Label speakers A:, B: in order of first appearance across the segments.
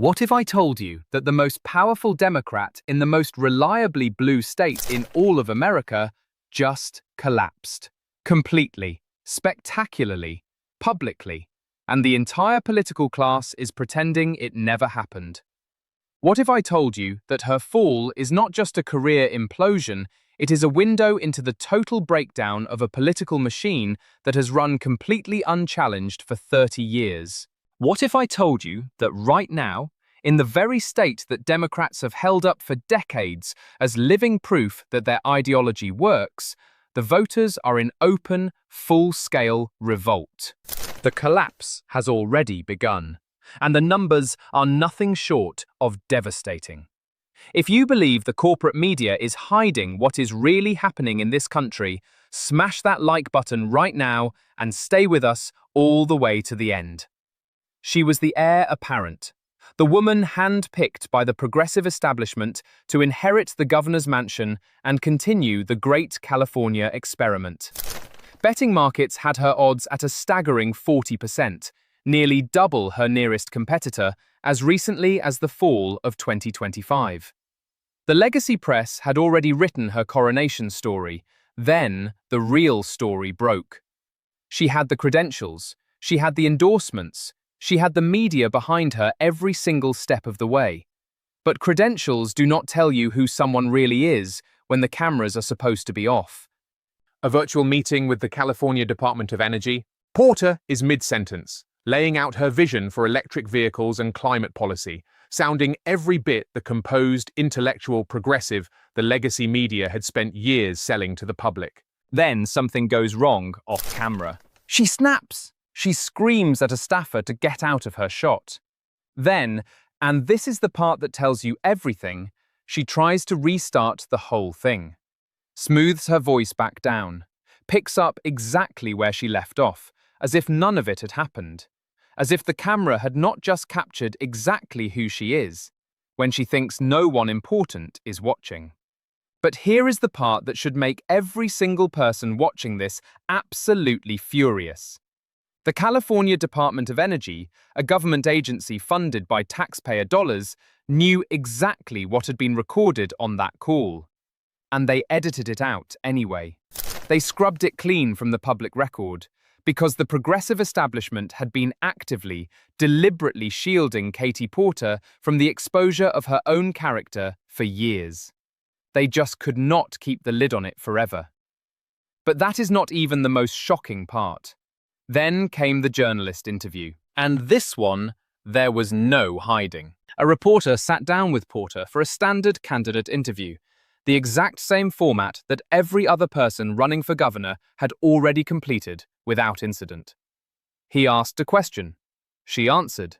A: What if I told you that the most powerful Democrat in the most reliably blue state in all of America just collapsed? Completely, spectacularly, publicly, and the entire political class is pretending it never happened. What if I told you that her fall is not just a career implosion, it is a window into the total breakdown of a political machine that has run completely unchallenged for 30 years? What if I told you that right now, in the very state that Democrats have held up for decades as living proof that their ideology works, the voters are in open, full-scale revolt? The collapse has already begun, and the numbers are nothing short of devastating. If you believe the corporate media is hiding what is really happening in this country, smash that like button right now and stay with us all the way to the end. She was the heir apparent, the woman hand-picked by the progressive establishment to inherit the governor's mansion and continue the great California experiment. Betting markets had her odds at a staggering 40%, nearly double her nearest competitor, as recently as the fall of 2025. The legacy press had already written her coronation story. Then the real story broke. She had the credentials, she had the endorsements, she had the media behind her every single step of the way. But credentials do not tell you who someone really is when the cameras are supposed to be off.
B: A virtual meeting with the California Department of Energy. Porter is mid-sentence, laying out her vision for electric vehicles and climate policy, sounding every bit the composed, intellectual progressive the legacy media had spent years selling to the public.
A: Then something goes wrong off camera. She snaps. She screams at a staffer to get out of her shot. Then, and this is the part that tells you everything, she tries to restart the whole thing. Smooths her voice back down, picks up exactly where she left off, as if none of it had happened, as if the camera had not just captured exactly who she is, when she thinks no one important is watching. But here is the part that should make every single person watching this absolutely furious. The California Department of Energy, a government agency funded by taxpayer dollars, knew exactly what had been recorded on that call. And they edited it out anyway. They scrubbed it clean from the public record, because the progressive establishment had been actively, deliberately shielding Katie Porter from the exposure of her own character for years. They just could not keep the lid on it forever. But that is not even the most shocking part. Then came the journalist interview. And this one, there was no hiding. A reporter sat down with Porter for a standard candidate interview, the exact same format that every other person running for governor had already completed without incident. He asked a question. She answered.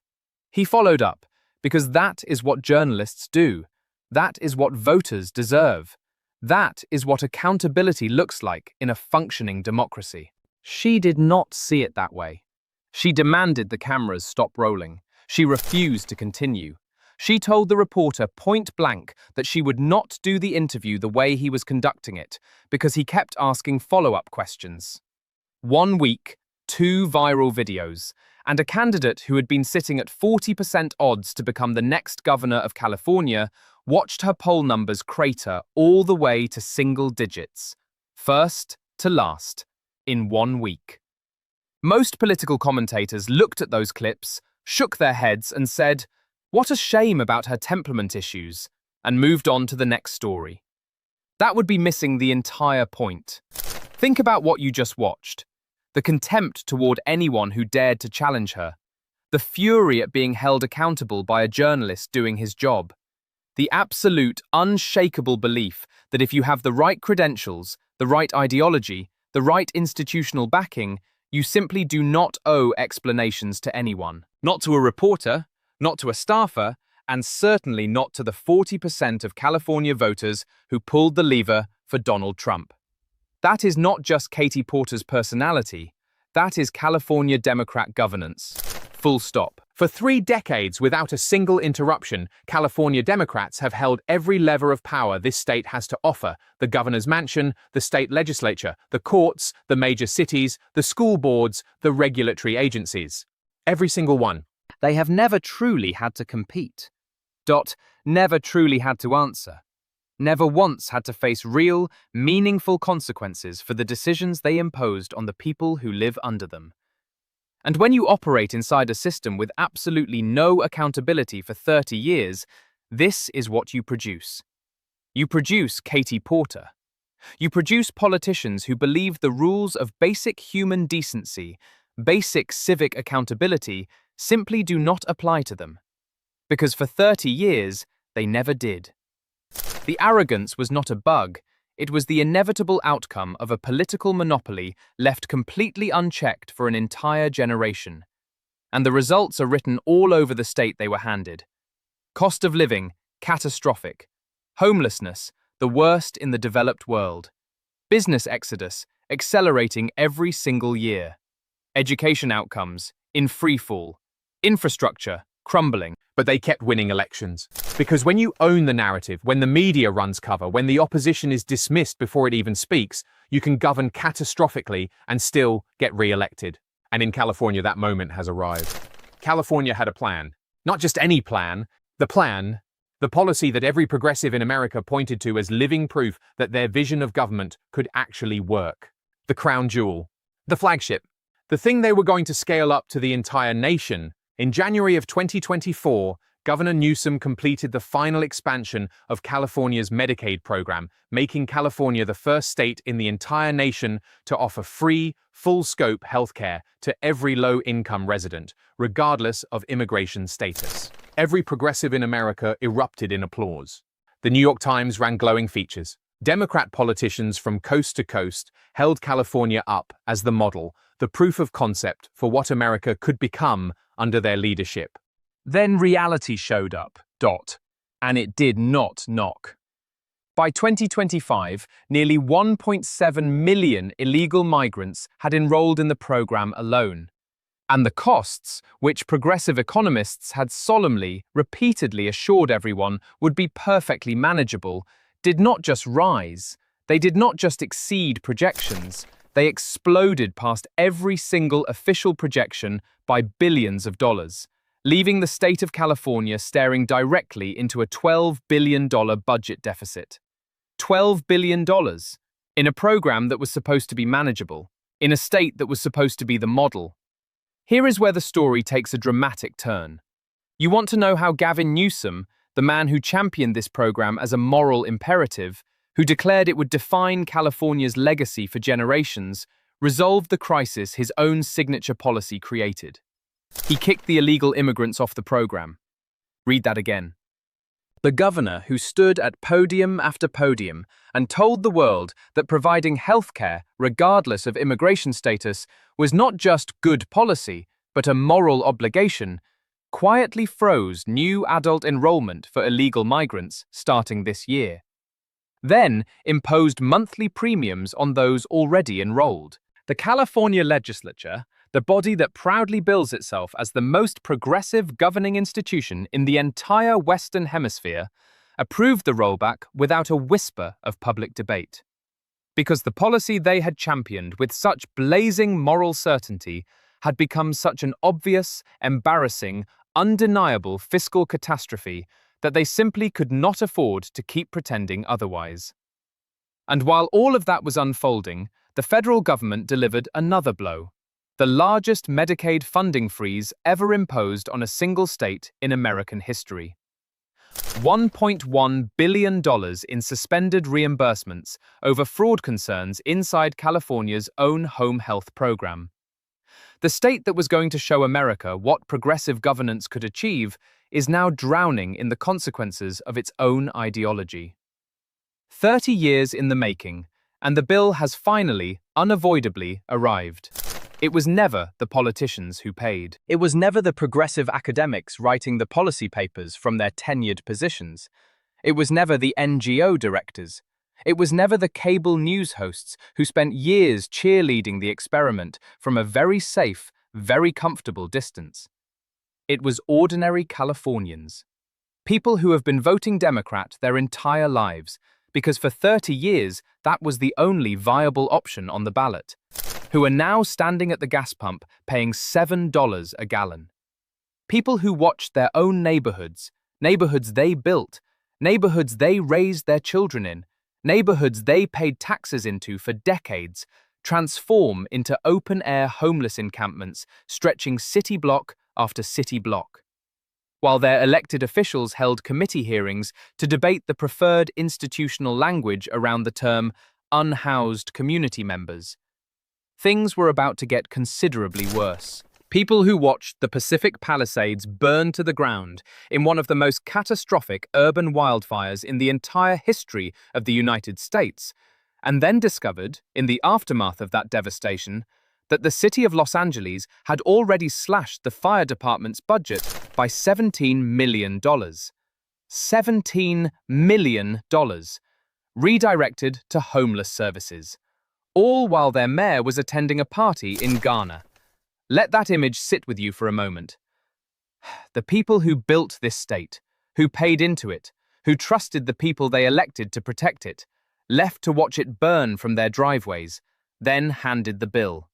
A: He followed up, because that is what journalists do. That is what voters deserve. That is what accountability looks like in a functioning democracy. She did not see it that way. She demanded the cameras stop rolling. She refused to continue. She told the reporter point blank that she would not do the interview the way he was conducting it because he kept asking follow-up questions. 1 week, 2 viral videos, and a candidate who had been sitting at 40% odds to become the next governor of California watched her poll numbers crater all the way to single digits, first to last, in 1 week. Most political commentators looked at those clips, shook their heads and said, "What a shame about her temperament issues," and moved on to the next story. That would be missing the entire point. Think about what you just watched. The contempt toward anyone who dared to challenge her. The fury at being held accountable by a journalist doing his job. The absolute, unshakable belief that if you have the right credentials, the right ideology, the right institutional backing, you simply do not owe explanations to anyone. Not to a reporter, not to a staffer, and certainly not to the 40% of California voters who pulled the lever for Donald Trump. That is not just Katie Porter's personality. That is California Democrat governance. Full stop.
B: For 3 decades, without a single interruption, California Democrats have held every lever of power this state has to offer: the governor's mansion, the state legislature, the courts, the major cities, the school boards, the regulatory agencies. Every single one.
A: They have never truly had to compete. Never truly had to answer. Never once had to face real, meaningful consequences for the decisions they imposed on the people who live under them. And when you operate inside a system with absolutely no accountability for 30 years, this is what you produce. You produce Katie Porter. You produce politicians who believe the rules of basic human decency, basic civic accountability, simply do not apply to them. Because for 30 years, they never did. The arrogance was not a bug, it was the inevitable outcome of a political monopoly left completely unchecked for an entire generation. And the results are written all over the state they were handed. Cost of living, catastrophic. Homelessness, the worst in the developed world. Business exodus, accelerating every single year. Education outcomes, in freefall. Infrastructure, crumbling.
B: But they kept winning elections. Because when you own the narrative, when the media runs cover, when the opposition is dismissed before it even speaks, you can govern catastrophically and still get re-elected. And in California, that moment has arrived. California had a plan. Not just any plan, the policy that every progressive in America pointed to as living proof that their vision of government could actually work. The crown jewel. The flagship. The thing they were going to scale up to the entire nation. In January of 2024, Governor Newsom completed the final expansion of California's Medicaid program, making California the first state in the entire nation to offer free, full-scope healthcare to every low-income resident, regardless of immigration status. Every progressive in America erupted in applause. The New York Times ran glowing features. Democrat politicians from coast to coast held California up as the model, the proof of concept for what America could become under their leadership.
A: Then reality showed up, and it did not knock. By 2025, nearly 1.7 million illegal migrants had enrolled in the program alone. And the costs, which progressive economists had solemnly, repeatedly assured everyone would be perfectly manageable, did not just rise, they did not just exceed projections, they exploded past every single official projection by billions of dollars, leaving the state of California staring directly into a $12 billion budget deficit. $12 billion in a program that was supposed to be manageable, in a state that was supposed to be the model. Here is where the story takes a dramatic turn. You want to know how Gavin Newsom, the man who championed this program as a moral imperative, who declared it would define California's legacy for generations, resolved the crisis his own signature policy created. He kicked the illegal immigrants off the program. Read that again. The governor who stood at podium after podium and told the world that providing healthcare, regardless of immigration status, was not just good policy, but a moral obligation, quietly froze new adult enrollment for illegal migrants starting this year. Then imposed monthly premiums on those already enrolled. The California legislature, the body that proudly bills itself as the most progressive governing institution in the entire Western Hemisphere, approved the rollback without a whisper of public debate. Because the policy they had championed with such blazing moral certainty had become such an obvious, embarrassing, undeniable fiscal catastrophe that they simply could not afford to keep pretending otherwise. And while all of that was unfolding, the federal government delivered another blow. The largest Medicaid funding freeze ever imposed on a single state in American history. $1.1 billion in suspended reimbursements over fraud concerns inside California's own home health program. The state that was going to show America what progressive governance could achieve is now drowning in the consequences of its own ideology. 30 years in the making, and the bill has finally, unavoidably, arrived. It was never the politicians who paid. It was never the progressive academics writing the policy papers from their tenured positions. It was never the NGO directors. It was never the cable news hosts who spent years cheerleading the experiment from a very safe, very comfortable distance. It was ordinary Californians. People who have been voting Democrat their entire lives, because for 30 years that was the only viable option on the ballot, who are now standing at the gas pump paying $7 a gallon. People who watched their own neighborhoods, neighborhoods they built, neighborhoods they raised their children in, neighborhoods they paid taxes into for decades, transform into open-air homeless encampments stretching city block after city block. While their elected officials held committee hearings to debate the preferred institutional language around the term unhoused community members, things were about to get considerably worse. People who watched the Pacific Palisades burn to the ground in one of the most catastrophic urban wildfires in the entire history of the United States, and then discovered, in the aftermath of that devastation, that the city of Los Angeles had already slashed the fire department's budget by $17 million. $17 million, redirected to homeless services, all while their mayor was attending a party in Ghana. Let that image sit with you for a moment. The people who built this state, who paid into it, who trusted the people they elected to protect it, left to watch it burn from their driveways, then handed the bill.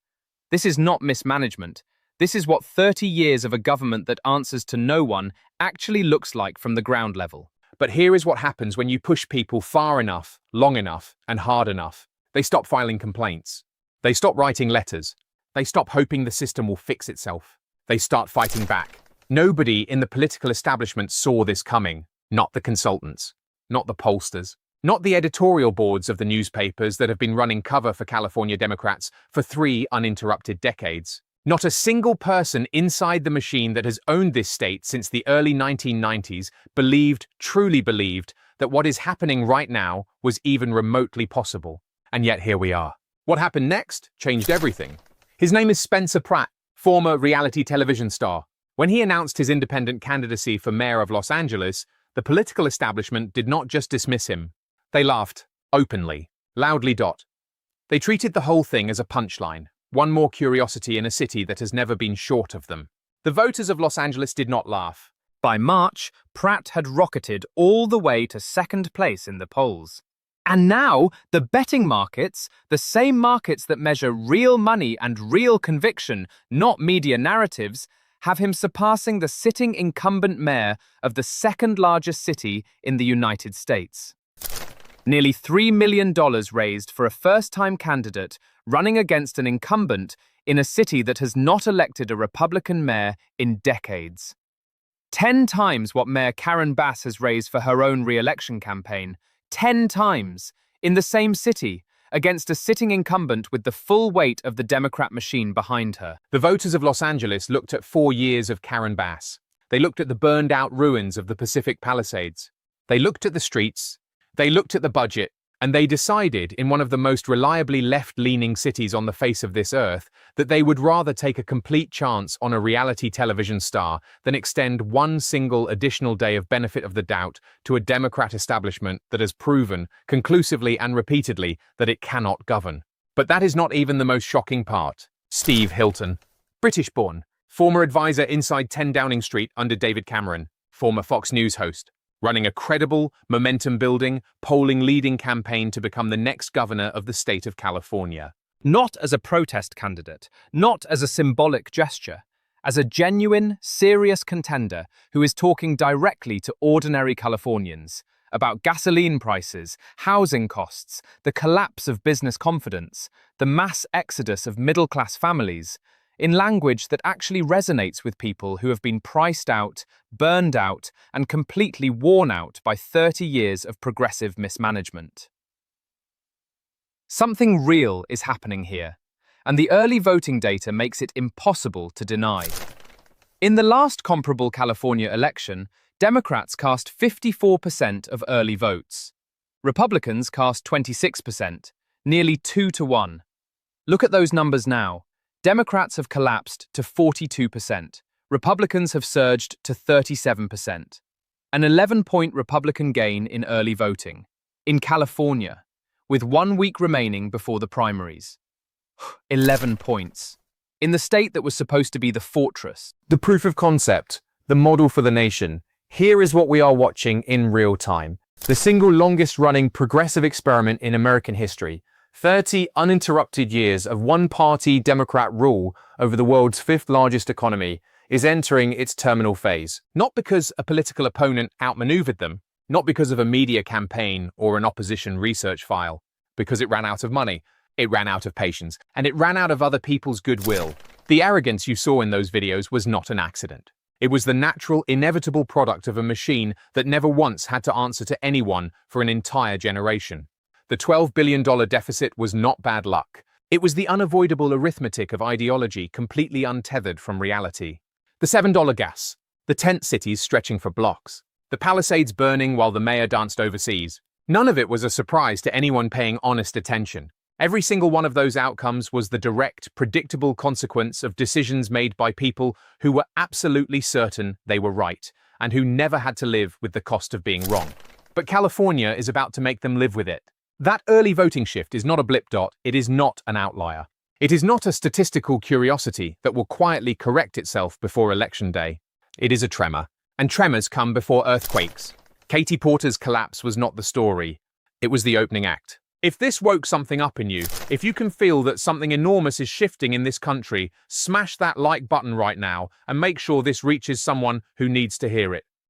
A: This is not mismanagement. This is what 30 years of a government that answers to no one actually looks like from the ground level.
B: But here is what happens when you push people far enough, long enough, and hard enough. They stop filing complaints. They stop writing letters. They stop hoping the system will fix itself. They start fighting back. Nobody in the political establishment saw this coming. Not the consultants. Not the pollsters. Not the editorial boards of the newspapers that have been running cover for California Democrats for 3 uninterrupted decades. Not a single person inside the machine that has owned this state since the early 1990s truly believed, that what is happening right now was even remotely possible. And yet here we are. What happened next changed everything. His name is Spencer Pratt, former reality television star. When he announced his independent candidacy for mayor of Los Angeles, the political establishment did not just dismiss him. They laughed, openly, loudly. They treated the whole thing as a punchline, one more curiosity in a city that has never been short of them. The voters of Los Angeles did not laugh.
A: By March, Pratt had rocketed all the way to second place in the polls. And now, the betting markets, the same markets that measure real money and real conviction, not media narratives, have him surpassing the sitting incumbent mayor of the second largest city in the United States. Nearly $3 million raised for a first-time candidate running against an incumbent in a city that has not elected a Republican mayor in decades. 10 times what Mayor Karen Bass has raised for her own re-election campaign. 10 times, in the same city, against a sitting incumbent with the full weight of the Democrat machine behind her.
B: The voters of Los Angeles looked at 4 years of Karen Bass. They looked at the burned-out ruins of the Pacific Palisades. They looked at the streets. They looked at the budget. And they decided, in one of the most reliably left-leaning cities on the face of this earth, that they would rather take a complete chance on a reality television star than extend one single additional day of benefit of the doubt to a Democrat establishment that has proven, conclusively and repeatedly, that it cannot govern. But that is not even the most shocking part. Steve Hilton, British-born, former advisor inside 10 Downing Street under David Cameron, former Fox News host, running a credible, momentum-building, polling-leading campaign to become the next governor of the state of California.
A: Not as a protest candidate, not as a symbolic gesture, as a genuine, serious contender who is talking directly to ordinary Californians about gasoline prices, housing costs, the collapse of business confidence, the mass exodus of middle-class families, in language that actually resonates with people who have been priced out, burned out, and completely worn out by 30 years of progressive mismanagement. Something real is happening here, and the early voting data makes it impossible to deny. In the last comparable California election, Democrats cast 54% of early votes. Republicans cast 26%, nearly 2-to-1. Look at those numbers now. Democrats have collapsed to 42%. Republicans have surged to 37%. An 11-point Republican gain in early voting. In California, with 1 week remaining before the primaries. 11 points. In the state that was supposed to be the fortress.
B: The proof of concept, the model for the nation. Here is what we are watching in real time. The single longest-running progressive experiment in American history. 30 uninterrupted years of one-party Democrat rule over the world's 5th largest economy is entering its terminal phase, not because a political opponent outmaneuvered them, not because of a media campaign or an opposition research file, because it ran out of money, it ran out of patience, and it ran out of other people's goodwill. The arrogance you saw in those videos was not an accident. It was the natural, inevitable product of a machine that never once had to answer to anyone for an entire generation. The $12 billion deficit was not bad luck. It was the unavoidable arithmetic of ideology completely untethered from reality. The $7 gas, the tent cities stretching for blocks, the Palisades burning while the mayor danced overseas. None of it was a surprise to anyone paying honest attention. Every single one of those outcomes was the direct, predictable consequence of decisions made by people who were absolutely certain they were right, and who never had to live with the cost of being wrong. But California is about to make them live with it. That early voting shift is not a blip dot, it is not an outlier. It is not a statistical curiosity that will quietly correct itself before Election Day. It is a tremor, and tremors come before earthquakes. Katie Porter's collapse was not the story, it was the opening act. If this woke something up in you, if you can feel that something enormous is shifting in this country, smash that like button right now and make sure this reaches someone who needs to hear it.